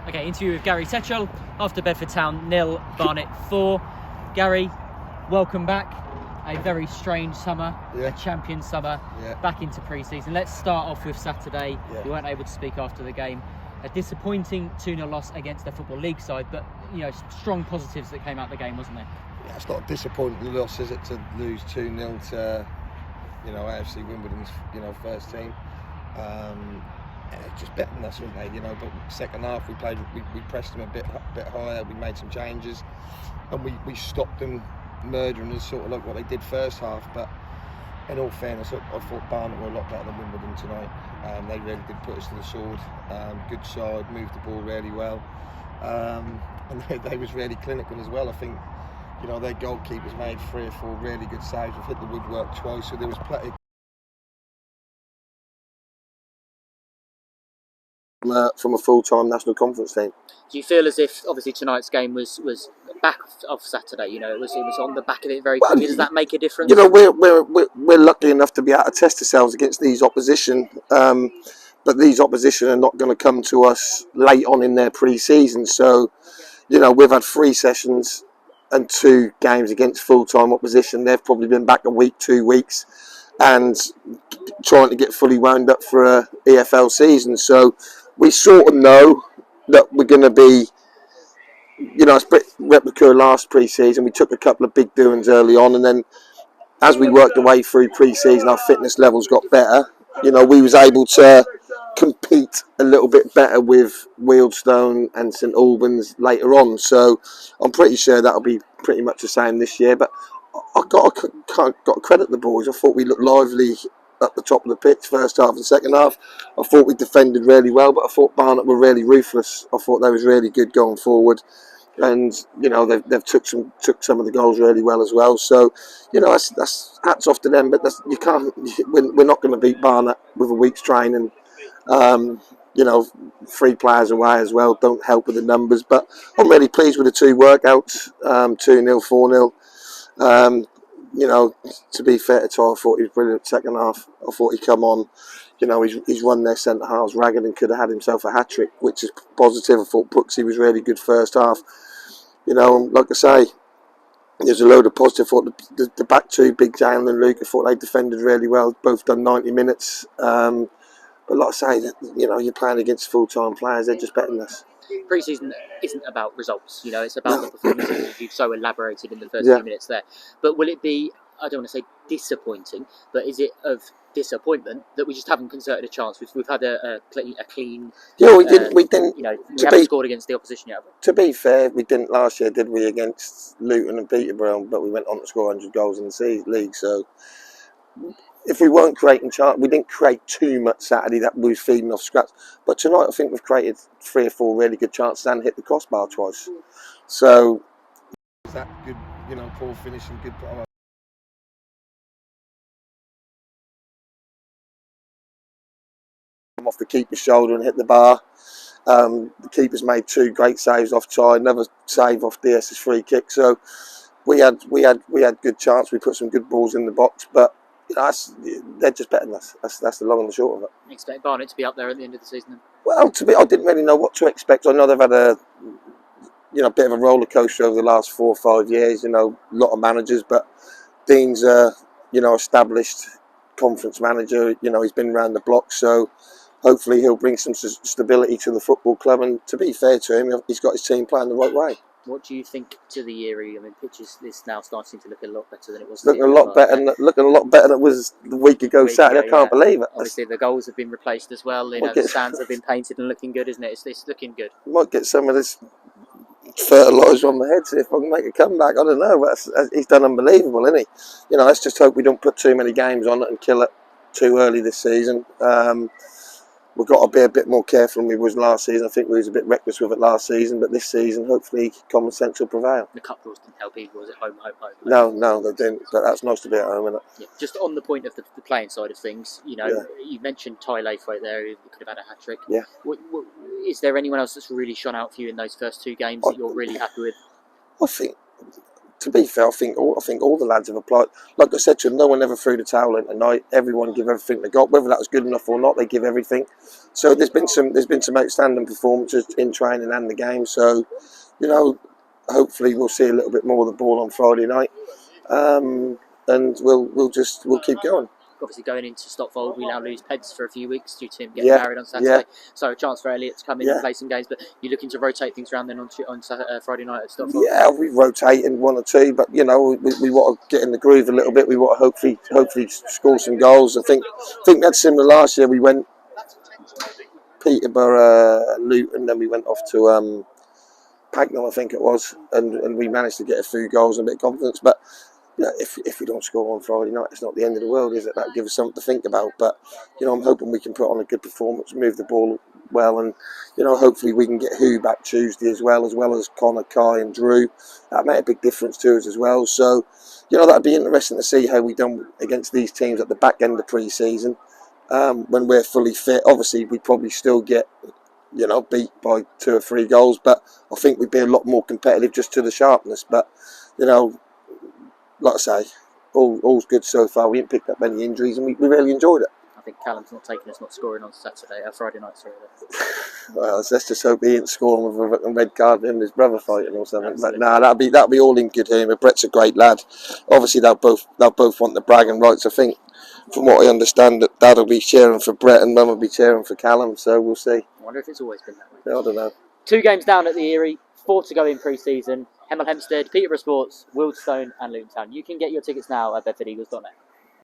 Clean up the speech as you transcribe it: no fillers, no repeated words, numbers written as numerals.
Okay, interview with Gary Setchell after Bedford Town 0, Barnet 4. Gary, welcome back. A very strange summer, a champion summer, back into pre-season. Let's start off with Saturday. You weren't able to speak after the game. A disappointing 2-0 loss against the Football League side, but strong positives that came out of the game, wasn't there? Yeah, it's not a disappointing loss, is it, to lose 2-0 to AFC Wimbledon's first team. Just better than us, weren't they? But second half we pressed them a bit higher. We made some changes, and we stopped them murdering us, sort of like what they did first half. But in all fairness, I thought Barnet were a lot better than Wimbledon tonight. They really did put us to the sword. Good side, moved the ball really well, and they was really clinical as well. I think their goalkeepers made 3 or 4 really good saves. We've hit the woodwork twice, so there was plenty. From a full-time national conference team. Do you feel as if obviously tonight's game was back of Saturday? It was on the back of it very quickly. Does that make a difference? We're lucky enough to be able to test ourselves against these opposition, but these opposition are not going to come to us late on in their pre-season. So, we've had 3 sessions and 2 games against full-time opposition. They've probably been back a week, 2 weeks, and trying to get fully wound up for a EFL season. So we sort of know that we're going to be, it's a bit replica last pre-season. We took a couple of big doings early on, and then as we worked our way through pre-season, our fitness levels got better. We was able to compete a little bit better with Wealdstone and St Albans later on. So I'm pretty sure that'll be pretty much the same this year. But I've got to credit the boys. I thought we looked lively at the top of the pitch, first half and second half. I thought we defended really well, but I thought Barnet were really ruthless. I thought they was really good going forward, and they've took some of the goals really well as well. So that's hats off to them. But we're not going to beat Barnet with a week's training. 3 players away as well don't help with the numbers. But I'm really pleased with the 2 workouts, 2-0, 4-0. To be fair to Ty, I thought he was brilliant second half. I thought he'd come on. He's run their centre halves ragged and could have had himself a hat trick, which is positive. I thought Brooksy was really good first half. Like I say, there's a load of positive. I thought the back 2, Big Jalen and Luke, I thought they defended really well. Both done 90 minutes. But like I say, you're playing against full-time players. They're just better than us. Pre-season isn't about results, it's about the performances you've so elaborated in the first few minutes there. But will it be, I don't want to say disappointing, but is it of disappointment that we just haven't concerted a chance? We've had a clean. Yeah, we didn't. We haven't scored against the opposition yet. To be fair, we didn't last year, did we? Against Luton and Peterborough, but we went on to score 100 goals in the league. So if we weren't creating chances, we didn't create too much Saturday that we was feeding off scraps. But tonight, I think we've created 3 or 4 really good chances and hit the crossbar twice. So that good, poor finish and good. Off the keeper's shoulder and hit the bar. The keeper's made 2 great saves offside, another save off DS's free kick. So we had good chance. We put some good balls in the box, but they're just better than us. That's the long and the short of it. You expect Barnet to be up there at the end of the season then? Well, I didn't really know what to expect. I know they've had a bit of a roller coaster over the last 4 or 5 years. A lot of managers, but Dean's a established conference manager. He's been around the block, so hopefully he'll bring some stability to the football club. And to be fair to him, he's got his team playing the right way. What do you think to the year? Pitches is now starting to look a lot better than it was. Looking a lot better than it was the week ago Saturday. I can't believe it. Obviously, the goals have been replaced as well. The stands have been painted and looking good, isn't it? It's looking good. Might get some of this fertiliser on my head, see if I can make a comeback. I don't know, but he's done unbelievable, isn't he? Let's just hope we don't put too many games on it and kill it too early this season. We've got to be a bit more careful than we was last season. I think we was a bit reckless with it last season, but this season, hopefully, common sense will prevail. The cup rules didn't help either, was it? Home. No, they didn't. But that's nice to be at home, isn't it? Yeah. Just on the point of the playing side of things, you mentioned Ty Lathwaite there, who could have had a hat trick. Yeah. Is there anyone else that's really shone out for you in those first 2 games that you're really happy with? I think to be fair, I think all the lads have applied. Like I said to them, no one ever threw the towel in tonight. Everyone give everything they got, whether that was good enough or not. They give everything. So there's been some outstanding performances in training and the game. So, you know, hopefully we'll see a little bit more of the ball on Friday night, and we'll keep going. Obviously, going into Stotfold, we now lose Peds for a few weeks due to him getting married on Saturday. So a chance for Elliot to come in and play some games. But you're looking to rotate things around then on Friday night at Stotfold? Yeah, we rotate in one or two, but you know we want to get in the groove a little bit. We want to hopefully score some goals. I think we had similar last year. We went Peterborough, Luton, then we went off to Pagnell, I think it was, and we managed to get a few goals and a bit of confidence. But you know, if we don't score on Friday night, it's not the end of the world, is it? That gives us something to think about. But you know, I'm hoping we can put on a good performance, move the ball well, and you know, hopefully we can get Who back Tuesday as well as Connor, Kai, and Drew. That made a big difference to us as well. So you know, that'd be interesting to see how we done against these teams at the back end of pre-season. When we're fully fit, obviously we'd probably still get, you know, beat by 2 or 3 goals, but I think we'd be a lot more competitive just to the sharpness. But you know, like I say, all's good so far. We haven't picked up any injuries, and we really enjoyed it. I think Callum's not taking us not scoring on Friday night. Sorry. Well, let's just hope he ain't scoring with a red card with him and his brother fighting or something. Absolutely. But that'll be all in good humour. Brett's a great lad. Obviously, they'll both want the bragging rights. I think, from what I understand, that Dad'll be cheering for Brett and Mum will be cheering for Callum. So we'll see. I wonder if it's always been that way. Yeah, I don't know. 2 games down at the Erie, 4 to go in pre-season. Hemel Hempstead, Peterborough Sports, Wildstone and Luton Town. You can get your tickets now at bedfordeagles.net.